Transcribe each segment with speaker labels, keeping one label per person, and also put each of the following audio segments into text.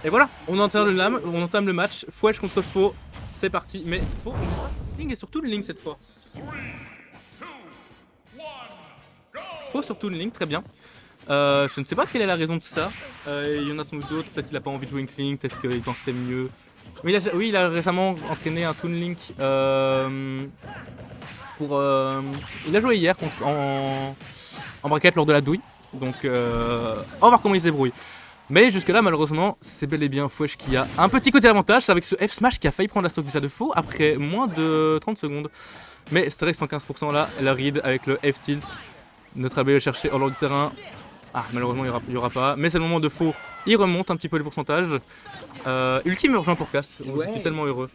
Speaker 1: Et voilà, on entame le match. Fwesh contre Faux, c'est parti. Mais Faux, Link est surtout le Link cette fois. Faux surtout le Link, très bien. Je ne sais pas quelle est la raison de ça. Il y en a sans doute d'autres, peut-être qu'il n'a pas envie de jouer une Link, peut-être qu'il pensait mieux. Mais oui, il a récemment entraîné un Toon Link il a joué hier en braquette lors de la douille. Donc on va voir comment il se débrouille. Mais jusque là malheureusement c'est bel et bien Fwesh qui a un petit côté avantage. C'est avec ce F smash qui a failli prendre la stock déjà de Faux après moins de 30 secondes. Mais c'est vrai que 115% là, la read avec le F tilt. Notre AB le chercher hors du terrain. Ah malheureusement il y aura pas. Mais c'est le moment de Faux. Il remonte un petit peu les pourcentages. Ultime urgent pour Cast. Ouais. Je suis tellement heureux.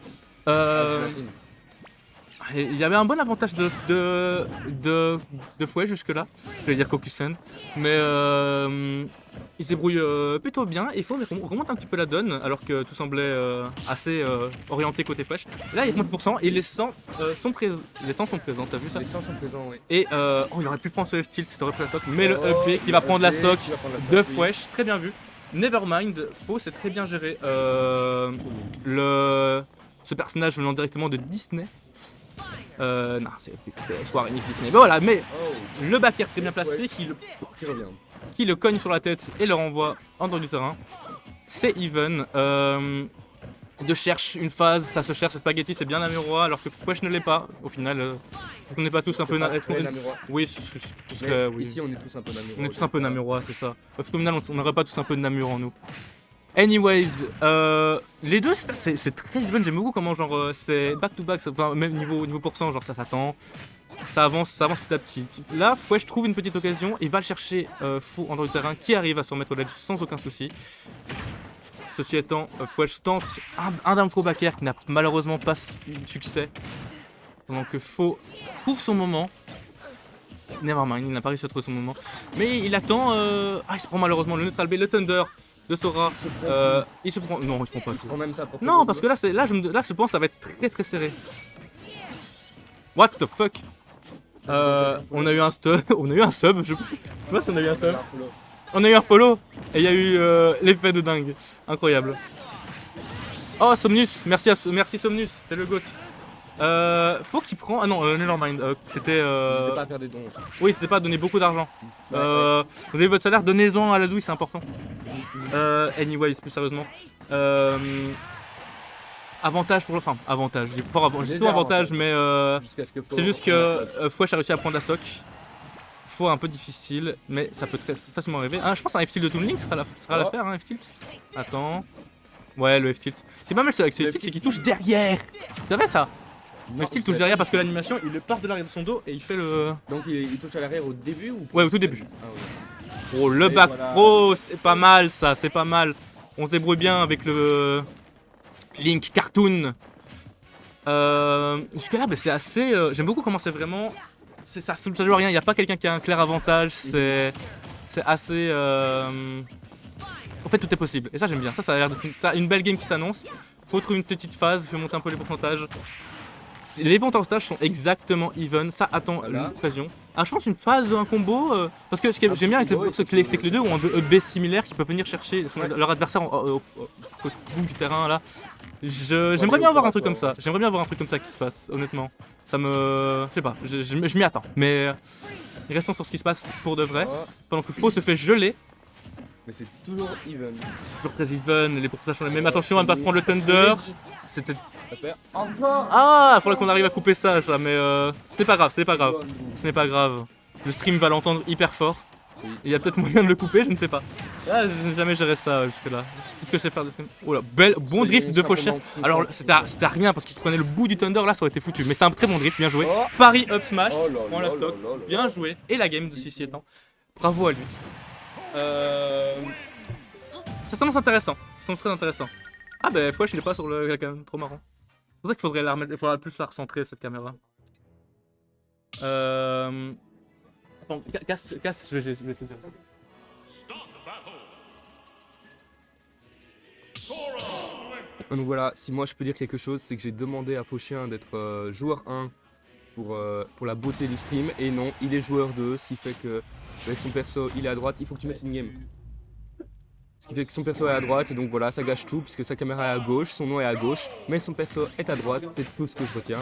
Speaker 1: Il y avait un bon avantage de Fouet jusque là, je vais dire Kokusen, mais il se débrouille plutôt bien et Fouet remonte un petit peu la donne alors que tout semblait assez orienté côté Flash. Là il remonte % et les 100 sont présents, t'as vu ça?
Speaker 2: Les 100 sont présents, oui.
Speaker 1: Et il aurait pu prendre ce F-tilt si ça aurait pris la stock, mais le EP qui va prendre la stock de Fwesh, très bien vu. Nevermind, Faux c'est très bien géré. Ce personnage venant directement de Disney. Non, c'est Square Enix Disney. Mais voilà, mais le back air très bien placé qui le cogne sur la tête et le renvoie en dehors du terrain. C'est even. De cherche une phase, ça se cherche. Spaghetti, c'est bien Namurois, alors que Fwesh ne l'est pas. Au final, on n'est pas tous un peu Namurois. Oui, oui.
Speaker 2: Ici, on est tous un peu Namurois.
Speaker 1: On est tous un peu Namurois, c'est ça. Au final, on n'aurait pas tous un peu de Namur en nous. Anyways, les deux c'est très even, j'aime beaucoup comment genre c'est back to back, enfin même niveau pourcent, genre ça s'attend, ça avance petit à petit. Là, Fwesh trouve une petite occasion et va le chercher Faux en dehors du terrain qui arrive à se remettre au ledge sans aucun souci. Ceci étant, Fwesh tente un down throw back air qui n'a malheureusement pas de succès. Pendant que Faux trouve son moment. Nevermind, il n'a pas réussi à trouver son moment. Mais il attend, il se prend malheureusement le neutral B, le Thunder de Sora. Il se prend. Non, il se prend pas. Il se prend
Speaker 2: même ça pour
Speaker 1: non, parce que là, je pense que ça va être très très serré. What the fuck? On a eu un sub, je sais pas si on a eu un sub. On a eu un follow et il y a eu l'effet de dingue. Incroyable. Oh, Somnus, merci Somnus, t'es le GOAT. Faut qu'il prend. Ah non, nevermind. C'était.
Speaker 2: N'hésitez pas à faire des dons.
Speaker 1: Oui, c'était pas à donner beaucoup d'argent. Vous avez votre salaire, donnez-en à la douille, c'est important. Anyways, plus sérieusement. Avantage pour le. Enfin, avantage. J'ai souvent avantage, mais c'est juste que Fwesh a réussi à prendre la stock. Faut un peu difficile, mais ça peut très facilement arriver. Je pense un F-tilt de Toon Link sera l'affaire, hein, F-tilt. Attends. Ouais, le F-tilt. C'est pas mal avec ce F-tilt, c'est qu'il touche derrière. Tu savais ça? Le F-tilt touche derrière parce que l'animation, il part de l'arrière de son dos et il fait le.
Speaker 2: Donc il touche à l'arrière au début ou?
Speaker 1: Ouais, au tout début.
Speaker 2: Ouais.
Speaker 1: Oh, le back pro, c'est pas mal ça, c'est pas mal. On se débrouille bien avec le Link Cartoon. Jusque-là, c'est assez. J'aime beaucoup comment c'est vraiment. Ça joue à rien, il n'y a pas quelqu'un qui a un clair avantage, c'est assez. En fait, tout est possible. Et ça, j'aime bien. Ça a l'air d'être une belle game qui s'annonce. Faut trouver une petite phase, fait monter un peu les pourcentages. Les pourcentages sont exactement even, ça attend l'occasion. Je pense une phase, un combo, parce que ce que j'aime bien avec c'est que les deux ont un B similaire qui peuvent venir chercher leur adversaire au bout du terrain là. J'aimerais bien avoir un truc comme ça. J'aimerais bien avoir un truc comme ça qui se passe, honnêtement. Ça me. Je sais pas, je m'y attends. Mais restons sur ce qui se passe pour de vrai. Pendant que Faux se fait geler.
Speaker 2: Mais c'est toujours even.
Speaker 1: Toujours très even, les pourcentages sont les mêmes. Attention à ne pas se prendre le Thunder. C'était.
Speaker 2: Encore.
Speaker 1: Il faudrait qu'on arrive à couper ça, mais ce n'est pas grave, Ce n'est pas grave. Le stream va l'entendre hyper fort. Il y a peut-être moyen de le couper, je ne sais pas. Là, je n'ai jamais géré ça jusque là. Tout ce que je sais faire de stream. Oh là, bon drift de Fauchère. Alors c'était à rien parce qu'il se prenait le bout du Thunder, là ça aurait été foutu. Mais c'est un très bon drift, bien joué. Paris up smash, prend la stock, bien joué. Et la game de ceci étant. Bravo à lui. Ça s'annonce intéressant. Ça s'annonce très intéressant. Fouech il est pas sur le quand même, trop marrant. C'est pour ça qu'il faudra plus la recentrer cette caméra. Bon, casse, je vais essayer de faire ça.
Speaker 2: Donc voilà, si moi je peux dire quelque chose, c'est que j'ai demandé à Fauchien d'être joueur 1 pour la beauté du stream, et non, il est joueur 2, ce qui fait que son perso il est à droite, il faut que tu mettes une game. Ce qui fait que son perso est à droite, et donc voilà, ça gâche tout, puisque sa caméra est à gauche, son nom est à gauche, mais son perso est à droite, c'est tout ce que je retiens.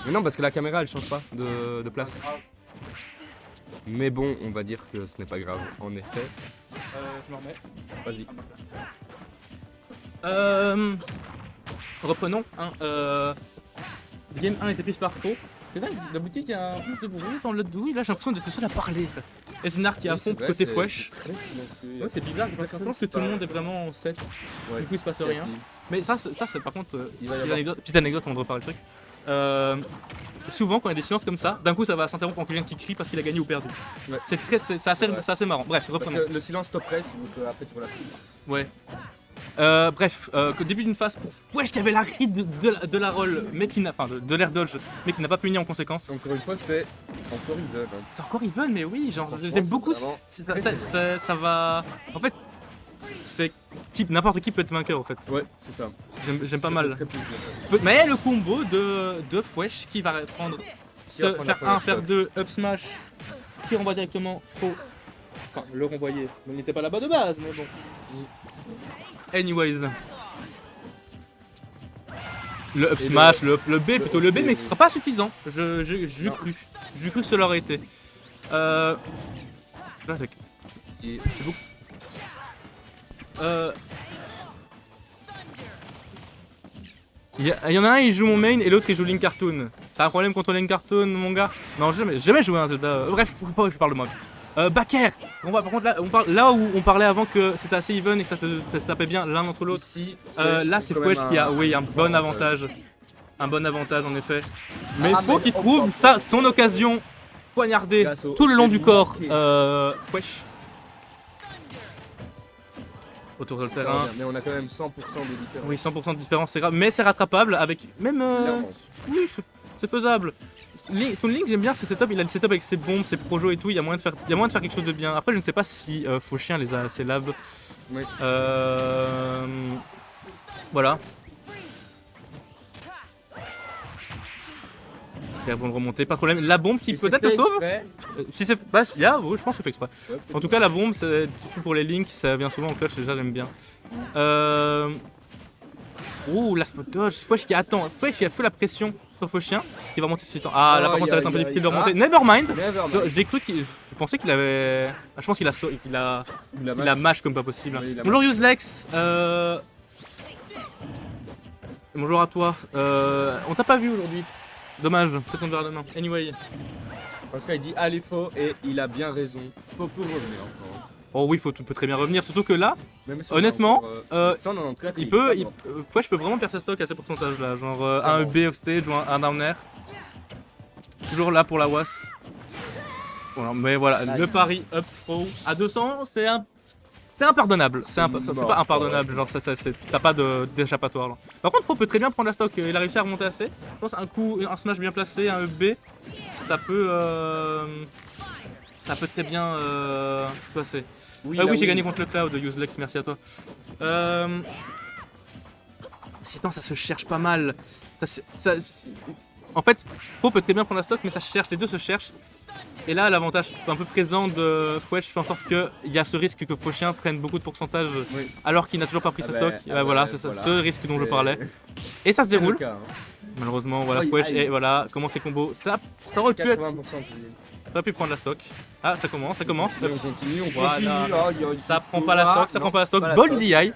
Speaker 2: Mais non, parce que la caméra elle change pas de place. Mais bon, on va dire que ce n'est pas grave, en effet.
Speaker 1: Je m'en remets.
Speaker 2: Vas-y.
Speaker 1: Reprenons. Hein, game 1 était prise par faux. C'est vrai, la boutique, il y a un plus de bruit dans le douille. Là, j'ai l'impression d'être le seul à parler. Esnar qui est à fond côté Fwesh. Ouais, c'est bizarre parce que je pense que tout le monde est vraiment en 7.
Speaker 2: Ouais.
Speaker 1: Du coup, il se passe rien. Mais ça c'est par contre,
Speaker 2: Il va y avoir...
Speaker 1: petite anecdote avant de reparler le truc. Souvent, quand il y a des silences comme ça, d'un coup, ça va s'interrompre en quelqu'un qui crie parce qu'il a gagné ou perdu.
Speaker 2: Ouais.
Speaker 1: C'est assez marrant. Bref, reprenons.
Speaker 2: Parce que le silence top press, donc après tu relaxes.
Speaker 1: Ouais. Bref, au début d'une phase pour Fwesh qui avait la ride de la roll, mais qui n'a, enfin de l'air dodge, mais qui n'a pas puni en conséquence.
Speaker 2: Encore une fois, c'est encore even. Hein.
Speaker 1: C'est encore even, mais oui, genre j'aime beaucoup.
Speaker 2: Vraiment...
Speaker 1: Ça va. En fait, c'est n'importe qui peut être vainqueur en fait.
Speaker 2: Ouais, c'est ça.
Speaker 1: J'aime pas mal.
Speaker 2: Très plaisir.
Speaker 1: Mais le combo de Fwesh qui va prendre faire 1, faire 2, up smash, qui renvoie directement faux. Enfin, le renvoyer. Il n'était pas là-bas de base, mais bon. Anyways. Le up smash, le B, plutôt le B, mais ce sera pas suffisant. J'ai cru. J'ai cru que cela aurait été. Là, c'est beaucoup. Il y en a un, il joue mon main et l'autre il joue Link Cartoon. T'as un problème contre Link Cartoon, mon gars? Non, jamais joué à un Zelda. Bref, faut pas que je parle de moi. Backer. Par contre, là où on parlait avant que c'était assez even et que ça se tapait bien l'un entre l'autre. Là, c'est Fwesh qui a un bon avantage. Un bon avantage en effet. Mais faut qu'il trouve ça, son occasion. Poignardé tout le long du corps. Fwesh. Autour de le terrain.
Speaker 2: Mais on a quand même 100% de différence.
Speaker 1: Oui, 100% de différence, c'est grave. Mais c'est rattrapable avec même. Oui, c'est faisable. Toon Link, j'aime bien ses setups. Il a des setups avec ses bombes, ses projos et tout. Il y a moyen de faire quelque chose de bien. Après, je ne sais pas si Fauchien les a assez labs.
Speaker 2: Oui.
Speaker 1: Voilà. C'est bon de remonter, pas de problème. La bombe qui peut-être le sauve. Si c'est. Bah, oui, je pense que c'est fait exprès.
Speaker 2: Ouais,
Speaker 1: En tout cas, la bombe, surtout pour les links, ça vient souvent en clutch, déjà j'aime bien. Ouh, la spot dodge. Fwesh qui attend. Fwesh qui a fait la pression sur Fauchien qui va monter sur temps. Ah, là par contre, ça va être un peu difficile de remonter. Nevermind. J'ai cru qu'il. Je pensais qu'il avait. Je pense qu'il a mash comme pas possible.
Speaker 2: Oui,
Speaker 1: Bonjour Uselex. Bonjour à toi. On t'a pas vu aujourd'hui. Dommage, peut-être qu'on verra demain. Anyway.
Speaker 2: En tout cas, il dit allez faux et il a bien raison. Faut plus revenir encore.
Speaker 1: Oh oui, peut très bien revenir, surtout que là,
Speaker 2: Même si
Speaker 1: honnêtement,
Speaker 2: Fwesh
Speaker 1: je peux vraiment faire sa stock à ces pourcentages là, genre un EB off stage ou un down air. Toujours là pour la was. Voilà, mais voilà, le pari up throw à 200, c'est impardonnable. C'est pas impardonnable, genre t'as pas d'échappatoire là. Par contre, Faux peut très bien prendre la stock, il a réussi à remonter assez. Je pense un smash bien placé, un EB, ça peut très bien se passer. Oui, j'ai gagné contre le Cloud, Uselex, merci à toi. Sinon, ça se cherche pas mal. En fait, Faux peut très bien prendre la stock, mais ça se cherche, les deux se cherchent. Et là, l'avantage un peu présent de Fwesh fait en sorte qu'il y a ce risque que Fauchien prenne beaucoup de pourcentage alors qu'il n'a toujours pas pris sa stock. Voilà, c'est ce risque dont je parlais. Et ça se déroule.
Speaker 2: Cas, hein.
Speaker 1: Malheureusement, voilà, Fwesh, et voilà, comment ces combos. Ça aurait pu être. Ça aurait pu prendre la stock. Ah, ça commence.
Speaker 2: On continue.
Speaker 1: Voilà.
Speaker 2: Oh,
Speaker 1: Ça prend pas la stock, Bonne DI.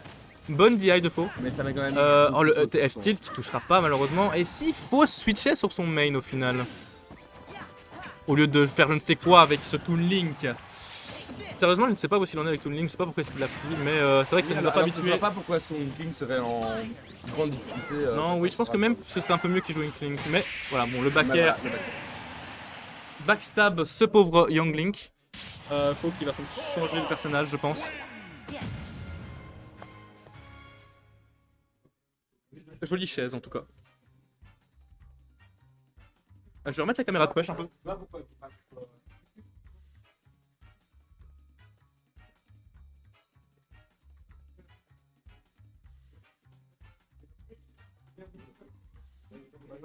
Speaker 1: Bonne DI de Faux.
Speaker 2: Mais ça met quand même.
Speaker 1: Le ETF tilt qui touchera pas malheureusement. Et si Faux switchait sur son main au final, au lieu de faire je ne sais quoi avec ce Toon Link. Sérieusement, je ne sais pas où il en est avec Toon Link, je sais pas pourquoi est-ce qu'il l'a pris, mais c'est vrai que ça ne l'a pas habitué.
Speaker 2: Je ne sais pas pourquoi son Link serait en grande difficulté.
Speaker 1: Non, oui, je pense que même c'était un peu mieux qu'il joue Link. Mais voilà, bon, le backer backstab ce pauvre Young Link. Faut qu'il va changer de personnage, je pense. Jolie chaise en tout cas. Je vais remettre la caméra de Fwesh un peu.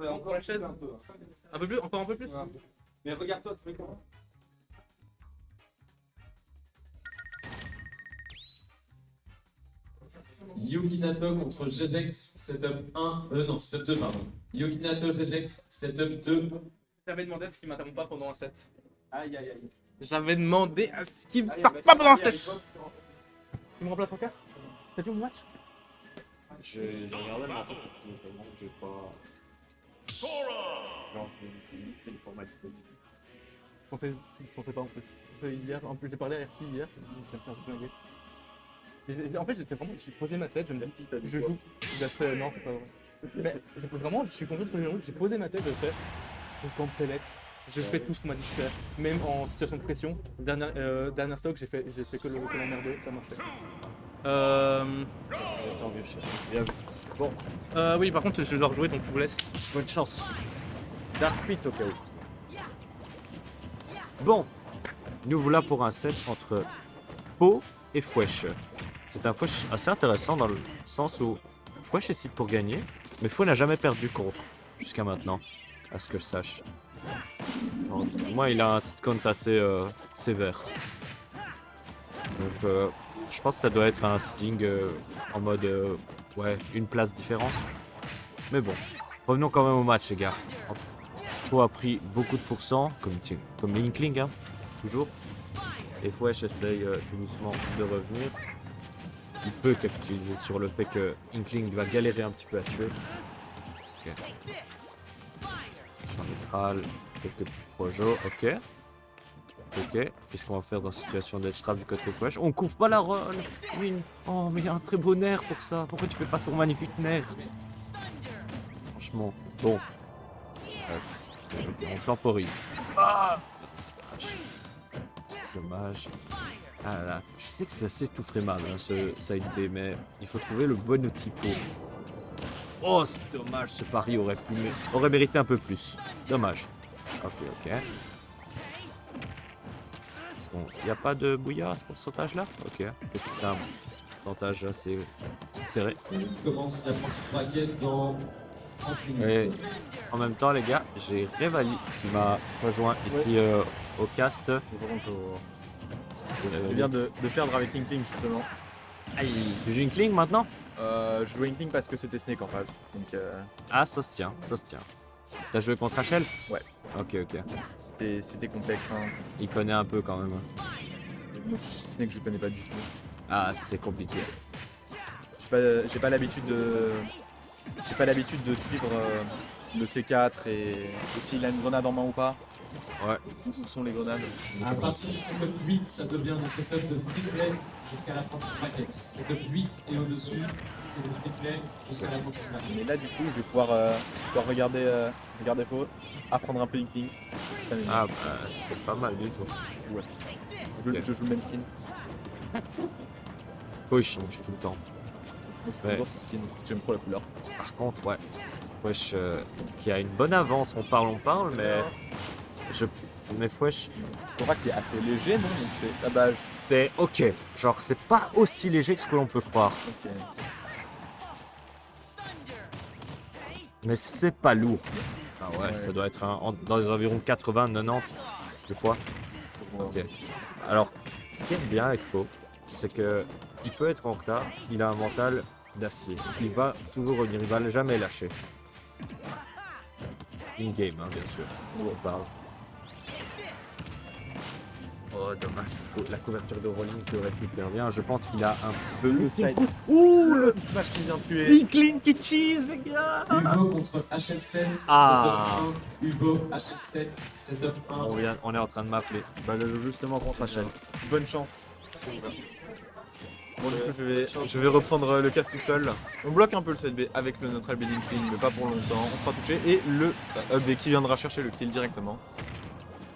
Speaker 1: Encore la chaise un peu. Un peu plus, encore un peu plus.
Speaker 2: Mais regarde-toi, tu fais comment?
Speaker 3: Yoginato contre Jejex, setup 1. Non, setup 2, pardon. Yoginato, Jejex, setup 2.
Speaker 1: J'avais demandé à ce qu'il m'interrompt pas pendant un set. Aïe aïe aïe. J'avais demandé à ce qu'il me starte pas pendant un set. Tu me remplaces en cast? T'as vu mon match?
Speaker 4: J'ai regardé, mais en fait, tellement que j'ai pas. Non, c'est le format du code.
Speaker 1: Je pensais pas en fait. Hier, en plus j'ai parlé à RP hier, ça me fait un peu dingue. En fait, j'ai posé ma tête, je me dis, je joue. Il a fait, non, c'est pas vrai. Mais vraiment, je suis content de jouer, j'ai posé ma tête, je fais, je campe Pellet, je fais tout ce qu'on m'a dit de faire, même en situation de pression. Dernière stock, j'ai fait que l'emmerder, ça marchait.
Speaker 4: Tant mieux, chef. Bien vu. Bon,
Speaker 1: Oui, par contre, je dois rejouer, donc je vous laisse.
Speaker 4: bonne chance. Dark Pit au cas où. Bon, nous voilà pour un set entre Po et Fwesh. C'est un Fwesh assez intéressant dans le sens où Fwesh est site pour gagner, mais Fo n'a jamais perdu contre jusqu'à maintenant, à ce que je sache. Alors, pour moi, il a un site count assez sévère. Donc, je pense que ça doit être un sitting en mode, ouais, une place différence. Mais bon, revenons quand même au match, les gars. Po a pris beaucoup de pourcents, comme Inkling, hein, toujours. Et Fwesh essaye tout doucement de revenir. Il peut capitaliser sur le fait que Inkling va galérer un petit peu à tuer. Ok. Champ neutral, quelques petits projos, ok. Ok, qu'est-ce qu'on va faire dans cette situation d'edge trap du côté Fwesh? On couvre pas la run, Win. Oh, mais il y a un très beau nerf pour ça. Pourquoi tu fais pas ton magnifique nerf? Franchement, bon. On temporise. Ah, dommage. Ah là là, je sais que c'est assez tout frais mal, hein, ce side B, mais il faut trouver le bon outil pour. Oh, c'est dommage, ce pari aurait mérité un peu plus. Dommage. Ok, ok. Il n'y a pas de bouillard à ce pourcentage-là? Ok. C'est un pourcentage assez serré.
Speaker 3: On commence la partie bracket dans 30 minutes.
Speaker 4: Et en même temps, les gars, j'ai Revali qui m'a rejoint ici au cast.
Speaker 5: Je viens de perdre avec Inkling justement.
Speaker 4: Aïe, tu joues Inkling maintenant?
Speaker 5: Je jouais Inkling parce que c'était Snake en face. Donc
Speaker 4: Ah, ça se tient, ça se tient. T'as joué contre Rachel?
Speaker 5: Ouais.
Speaker 4: Ok, ok.
Speaker 5: c'était complexe. Hein.
Speaker 4: Il connaît un peu quand même.
Speaker 5: Snake je connais pas du tout.
Speaker 4: Ah, c'est compliqué.
Speaker 5: J'ai pas l'habitude de. J'ai pas l'habitude de suivre le C4 et s'il a une grenade en main ou pas.
Speaker 4: Ouais.
Speaker 5: Où sont les grenades?
Speaker 3: À partir du setup 8, ça devient des setups de free play jusqu'à la partie bracket. Setup 8 et au-dessus, c'est le free play jusqu'à la partie bracket.
Speaker 5: Mais là du coup je vais pouvoir regarder Fo, apprendre un peu Inkling. Ça m'énerve.
Speaker 4: Ah, bah, c'est pas mal du tout.
Speaker 5: Ouais. Je joue le même skin.
Speaker 4: Faut il change tout le temps.
Speaker 5: Je joue
Speaker 4: Ouais.
Speaker 5: toujours ce skin parce que j'aime trop la couleur.
Speaker 4: Par contre, ouais. Wesh, qui a une bonne avance. On parle, mais. Mais Wesh,
Speaker 5: Sora qui est assez léger, non? Donc c'est la base.
Speaker 4: c'est ok. Genre, c'est pas aussi léger que ce que l'on peut croire.
Speaker 5: Ok.
Speaker 4: Mais c'est pas lourd. Ah ouais,
Speaker 5: Ouais.
Speaker 4: ça doit être dans les environs 80-90 de poids. Ok. Alors, ce qui est bien avec Fo, c'est que il peut être en retard, il a un mental d'acier. Il va toujours revenir, il va jamais lâcher. In-game, hein, bien sûr. On parle. Oh, dommage, c'est la couverture de Rolling qui aurait pu faire bien. Je pense qu'il a un peu le
Speaker 5: Side. Ouh, le smash qui vient de tuer.
Speaker 4: Inkling qui cheese, les gars!
Speaker 3: Uvo contre HL7,
Speaker 4: Ah.
Speaker 3: setup 1. Uvo, HL7, setup 1.
Speaker 4: On est en train de m'appeler.
Speaker 5: Bah, je joue justement contre Rachel. Bonne chance. Bon, du coup, je vais reprendre le cast tout seul. On bloque un peu le side B avec le neutral B d'Inkling, mais pas pour longtemps. On sera touché. Et le up B qui viendra chercher le kill directement.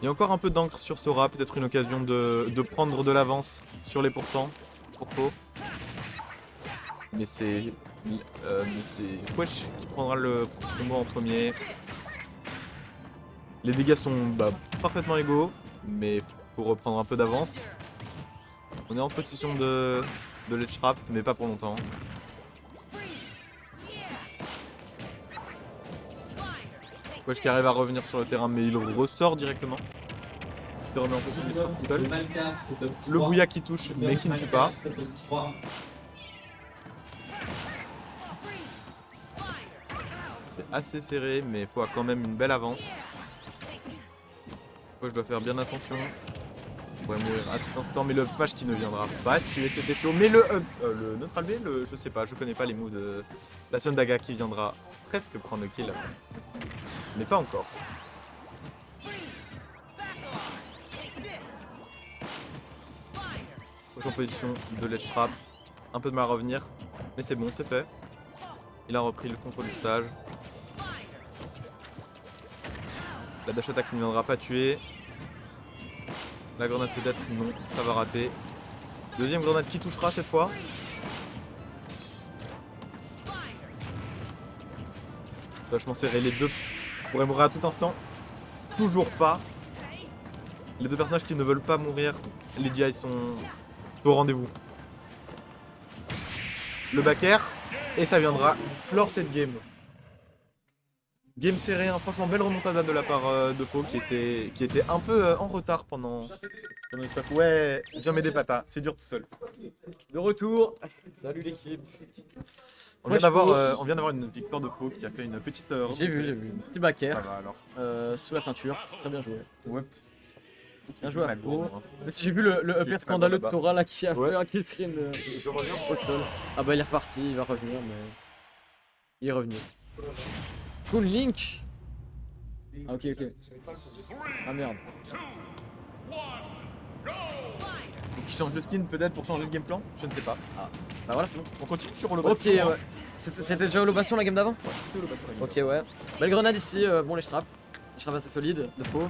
Speaker 5: Il y a encore un peu d'encre sur Sora, peut-être une occasion de prendre de l'avance sur les pourcents pour Fo. Mais c'est Fwesh qui prendra le combo en premier. Les dégâts sont parfaitement égaux, mais faut reprendre un peu d'avance. On est en position de ledge trap, mais pas pour longtemps. Wesh qui arrive à revenir sur le terrain, mais il ressort directement. Il remet en position de trap tout seul.
Speaker 3: Malka, setup 3.
Speaker 5: Le bouillard qui touche, mais qui ne tue pas.
Speaker 3: Setup 3.
Speaker 5: c'est assez serré, mais faut quand même une belle avance. Moi, je dois faire bien attention. On pourrait mourir à tout instant, mais le up smash qui ne viendra pas tuer, c'était chaud. Mais le neutral B, je sais pas, je connais pas les moves de la Sundaga qui viendra presque prendre le kill. Mais pas encore. Prochaine position de ledge trap. Un peu de mal à revenir, mais c'est bon, c'est fait. Il a repris le contrôle du stage. La dash attack ne viendra pas tuer. La grenade peut-être, non, ça va rater. Deuxième grenade qui touchera cette fois. C'est vachement serré, les deux pourraient mourir à tout instant. Toujours pas. Les deux personnages qui ne veulent pas mourir, les GI sont au rendez-vous. Le back air, et ça viendra clore cette game. Game serré, hein. Franchement belle remontada de la part de Faux qui était un peu en retard pendant le stuff. Ouais, viens m'aider Pata, c'est dur tout seul.
Speaker 6: De retour. Salut l'équipe.
Speaker 5: On vient d'avoir une victoire de Faux qui a fait une petite
Speaker 6: J'ai vu. Petit backer
Speaker 5: Ça va alors.
Speaker 6: sous la ceinture, c'est très bien joué.
Speaker 5: Ouais.
Speaker 6: Bien joué à
Speaker 5: Pas
Speaker 6: Faux.
Speaker 5: lourd, hein.
Speaker 6: Mais si j'ai vu le upper
Speaker 5: pas
Speaker 6: scandaleux de
Speaker 5: là-bas.
Speaker 6: Tora là qui a
Speaker 5: Ouais.
Speaker 6: fait un kill screen au sol. Ah bah il est reparti, il va revenir mais... Il est revenu. Toon Link. Ah ok. Ah merde.
Speaker 5: Donc il change de skin peut-être pour changer de game plan. Je ne sais pas.
Speaker 6: Bah voilà c'est bon.
Speaker 5: On continue sur le
Speaker 6: Ok
Speaker 5: bastion.
Speaker 6: ouais. C'était déjà Holo Bastion la game d'avant?
Speaker 5: Ouais, c'était le bastion.
Speaker 6: Ok ouais. Belle grenade ici, bon les straps. Les straps assez solides, de Faux.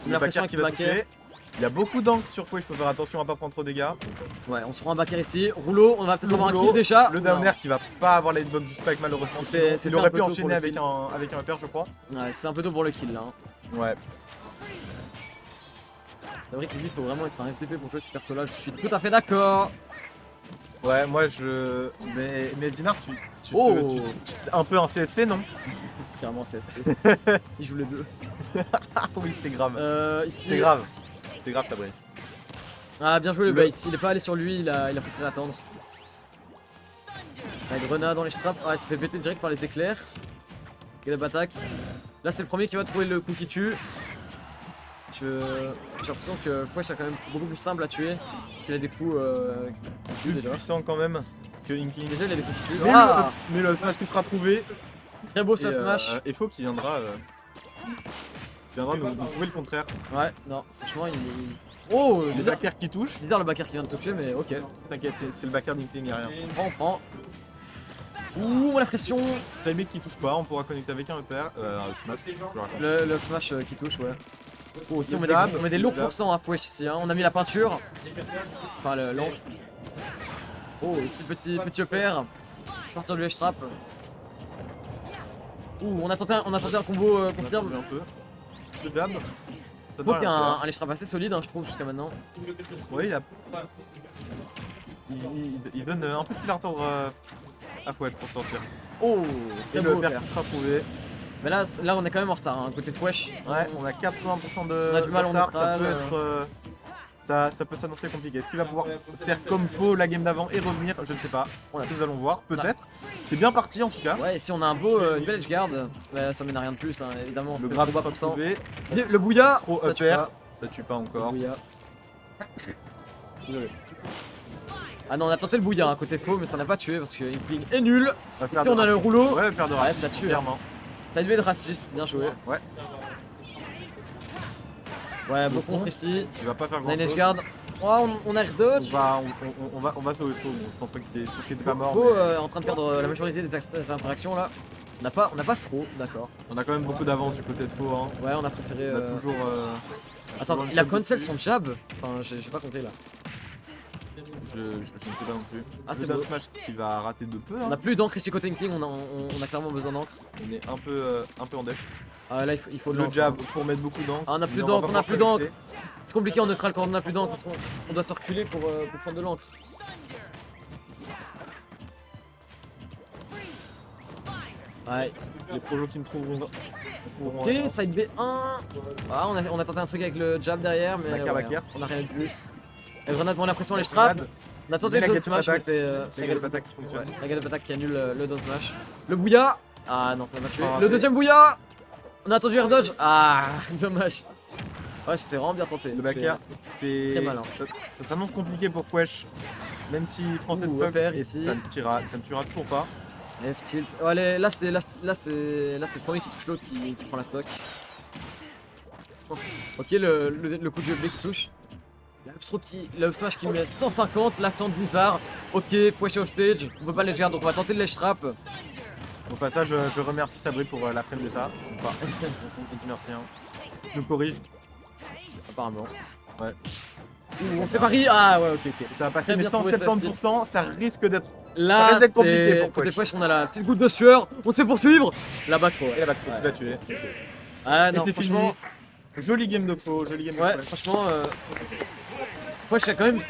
Speaker 6: J'ai
Speaker 5: Le
Speaker 6: l'impression
Speaker 5: backer qui
Speaker 6: avec
Speaker 5: va
Speaker 6: ce backer.
Speaker 5: toucher. Il y a beaucoup d'encre sur Faux, il faut faire attention à pas prendre trop de dégâts.
Speaker 6: Ouais, on se prend un backer ici. Rouleau, on va peut-être
Speaker 5: Le
Speaker 6: avoir un
Speaker 5: rouleau,
Speaker 6: kill déjà.
Speaker 5: Le
Speaker 6: Non.
Speaker 5: down air qui va pas avoir la hitbox du spike malheureusement.
Speaker 6: C'était
Speaker 5: Sinon, il
Speaker 6: un
Speaker 5: aurait
Speaker 6: peu
Speaker 5: pu
Speaker 6: tôt pour
Speaker 5: enchaîner
Speaker 6: le
Speaker 5: avec
Speaker 6: kill.
Speaker 5: un upper je crois.
Speaker 6: Ouais, c'était un peu tôt pour le kill là. Hein.
Speaker 5: Ouais.
Speaker 6: C'est vrai qu'il faut vraiment être un FDP pour jouer ce perso là, je suis tout à fait d'accord.
Speaker 5: Ouais, moi je. Mais Dinar, tu
Speaker 6: Oh.
Speaker 5: un peu un CSC non?
Speaker 6: C'est carrément CSC. Il joue les deux.
Speaker 5: Ah oui, c'est grave.
Speaker 6: Ici.
Speaker 5: C'est grave. C'est grave, ça brille.
Speaker 6: Ah, bien joué le
Speaker 5: Le-
Speaker 6: bait. Il est pas allé sur lui, il a préféré attendre. La grenade dans les straps. Ah, il se fait péter direct par les éclairs. Get up attack. Là, c'est le premier qui va trouver le coup qui tue. J'ai l'impression que Fouesh est quand même beaucoup plus simple à tuer. Parce qu'il a des coups qui tuent
Speaker 5: Plus
Speaker 6: déjà.
Speaker 5: puissant quand même que Inkling.
Speaker 6: Déjà, il a des coups qui tuent.
Speaker 5: Mais,
Speaker 6: Ah,
Speaker 5: mais le smash qui sera trouvé.
Speaker 6: très beau
Speaker 5: Et,
Speaker 6: ce smash.
Speaker 5: et Faux qui viendra. Nous prouver le contraire.
Speaker 6: Ouais, non, franchement, Oh,
Speaker 5: Le
Speaker 6: bizarre,
Speaker 5: backer qui touche.
Speaker 6: bizarre le backer qui vient de toucher, mais ok.
Speaker 5: T'inquiète, c'est le backer d'Inkling, y'a rien.
Speaker 6: On prend. Ouh, la pression.
Speaker 5: Sidemate qui touche pas, on pourra connecter avec un upper. Smash, je raconte.
Speaker 6: Le smash qui touche, ouais. Oh, aussi,
Speaker 5: Le
Speaker 6: on
Speaker 5: jab,
Speaker 6: met des
Speaker 5: le
Speaker 6: lourds
Speaker 5: jab.
Speaker 6: pourcents à Fouesh ici. Hein. On a mis la peinture. Enfin, l'encre. Oh, ici, petit upper. Sortir du H-trap. Ouh, on a tenté un combo
Speaker 5: On a
Speaker 6: confirme.
Speaker 5: trouvé un peu. Le jab. Ça
Speaker 6: Je trouve
Speaker 5: doit
Speaker 6: qu'il y a
Speaker 5: rien
Speaker 6: un H-trap assez solide, hein, je trouve, jusqu'à maintenant.
Speaker 5: faire. Ouais, il donne un peu de fil à retordre à Fouesh pour sortir.
Speaker 6: Oh,
Speaker 5: Et
Speaker 6: très
Speaker 5: le
Speaker 6: beau
Speaker 5: upper
Speaker 6: upper.
Speaker 5: qui sera prouvé.
Speaker 6: Mais là, on est quand même en retard, hein, côté Fouesh.
Speaker 5: Ouais, on a 80% de
Speaker 6: On a du mal en
Speaker 5: retard,
Speaker 6: neutral,
Speaker 5: ça peut être, ça peut s'annoncer compliqué. Est-ce qu'il va pouvoir faire comme Faux la game d'avant et revenir? Je ne sais pas. Nous allons voir, peut-être. C'est bien parti en tout cas.
Speaker 6: Ouais, si on a une belle edge guard, bah, ça mène à rien de plus, hein, évidemment.
Speaker 5: Le
Speaker 6: C'était
Speaker 5: grab
Speaker 6: le combat
Speaker 5: pas
Speaker 6: pourcent.
Speaker 5: prouvé.
Speaker 6: Le bouilla,
Speaker 5: Trop
Speaker 6: ça tue
Speaker 5: upper.
Speaker 6: pas.
Speaker 5: Ça tue pas encore.
Speaker 6: Bouilla. Ah non, on a tenté le bouilla, hein, côté faux, mais ça n'a pas tué parce que Inkling est nul.
Speaker 5: Va
Speaker 6: Et
Speaker 5: faire
Speaker 6: puis on a le rouleau.
Speaker 5: Ouais, faire de
Speaker 6: Ouais,
Speaker 5: rage.
Speaker 6: ça tue. Hein.
Speaker 5: Clairement.
Speaker 6: Ça a dû être raciste, bien joué.
Speaker 5: Ouais.
Speaker 6: Ouais, beau contre ici.
Speaker 5: Tu vas pas faire
Speaker 6: On
Speaker 5: grand
Speaker 6: a une edge
Speaker 5: chose.
Speaker 6: guard. Oh, on a air dodge.
Speaker 5: On va sauver Faux. Bon, je pense pas qu'il était pas mort.
Speaker 6: Beau
Speaker 5: mais
Speaker 6: en train de perdre la majorité des interactions là. On n'a pas ce throw, d'accord.
Speaker 5: On a quand même beaucoup d'avance du côté de Faux. Hein.
Speaker 6: Ouais, on a préféré.
Speaker 5: On a toujours.
Speaker 6: Attends,
Speaker 5: toujours une
Speaker 6: il a
Speaker 5: seule
Speaker 6: cancel
Speaker 5: dessus.
Speaker 6: son jab. Enfin, j'ai pas compté là.
Speaker 5: Je ne sais pas non plus.
Speaker 6: Ah, c'est
Speaker 5: le
Speaker 6: beau.
Speaker 5: down smash qui va rater de peu. Hein.
Speaker 6: On a plus d'encre ici côté Inkling, on a clairement besoin d'encre.
Speaker 5: On est un peu en dèche.
Speaker 6: Ah là, il faut de
Speaker 5: Le
Speaker 6: l'encre.
Speaker 5: jab pour mettre beaucoup d'encre.
Speaker 6: Ah, on a plus
Speaker 5: mais
Speaker 6: d'encre,
Speaker 5: va
Speaker 6: on a
Speaker 5: pas
Speaker 6: plus
Speaker 5: pouvoir
Speaker 6: d'encre.
Speaker 5: connecter.
Speaker 6: C'est compliqué en neutral quand on n'a plus d'encre parce qu'on doit se reculer pour prendre de l'encre. Ouais.
Speaker 5: Les projos qui ne trouveront
Speaker 6: Ok, side B1. Ah, on a tenté un truc avec le jab derrière, mais
Speaker 5: Backer,
Speaker 6: ouais,
Speaker 5: backer.
Speaker 6: on a rien de plus. La grenade pour la pression, les straps. On a tenté
Speaker 5: Mais
Speaker 6: le
Speaker 5: la
Speaker 6: down smash, mais
Speaker 5: get-up
Speaker 6: c'était
Speaker 5: Les gars, attaque qui fonctionne.
Speaker 6: la get-up attack qui annule le down smash. Le bouilla. Ah non, ça m'a tué.
Speaker 5: Ah,
Speaker 6: Le
Speaker 5: mais-
Speaker 6: deuxième bouilla. On a attendu air dodge. Ah, dommage. Ouais, c'était vraiment bien tenté.
Speaker 5: Le
Speaker 6: c'était-
Speaker 5: back air, c'est.
Speaker 6: très malin.
Speaker 5: Ça s'annonce compliqué pour Fwesh. Même s'il prend cette
Speaker 6: Ouh,
Speaker 5: puck,
Speaker 6: repère
Speaker 5: et
Speaker 6: ici.
Speaker 5: ça ne tuera toujours pas.
Speaker 6: F tilt. Oh, allez, là c'est le premier qui touche l'autre qui prend la stock. Ok, le coup de jeu blé qui touche. Le up smash qui met 150, l'attente Blizzard. Ok, Fwesh off stage, on peut pas ledger donc on va tenter le ledge trap.
Speaker 5: Au passage, je remercie Sabri pour la frame d'état. Ou pas. On dit merci. Hein. Je nous corrige.
Speaker 6: Apparemment.
Speaker 5: Ouais.
Speaker 6: Ouh, on se fait pari. Ah ouais, ok, ok.
Speaker 5: Et ça va passer
Speaker 6: Très bien
Speaker 5: maintenant
Speaker 6: trouvé,
Speaker 5: 70%. Ça risque d'être. Ça
Speaker 6: Là,
Speaker 5: risque d'être compliqué pour
Speaker 6: côté
Speaker 5: Fwesh.
Speaker 6: Fwesh, on a la petite goutte de sueur. On se fait poursuivre. La back throw.
Speaker 5: Et la backstreet, tu l'as tué.
Speaker 6: Ah
Speaker 5: Et
Speaker 6: non,
Speaker 5: c'est
Speaker 6: franchement.
Speaker 5: fini. Joli game de faux, joli game de
Speaker 6: Ouais,
Speaker 5: Fwesh.
Speaker 6: franchement. Fwesh qui est quand même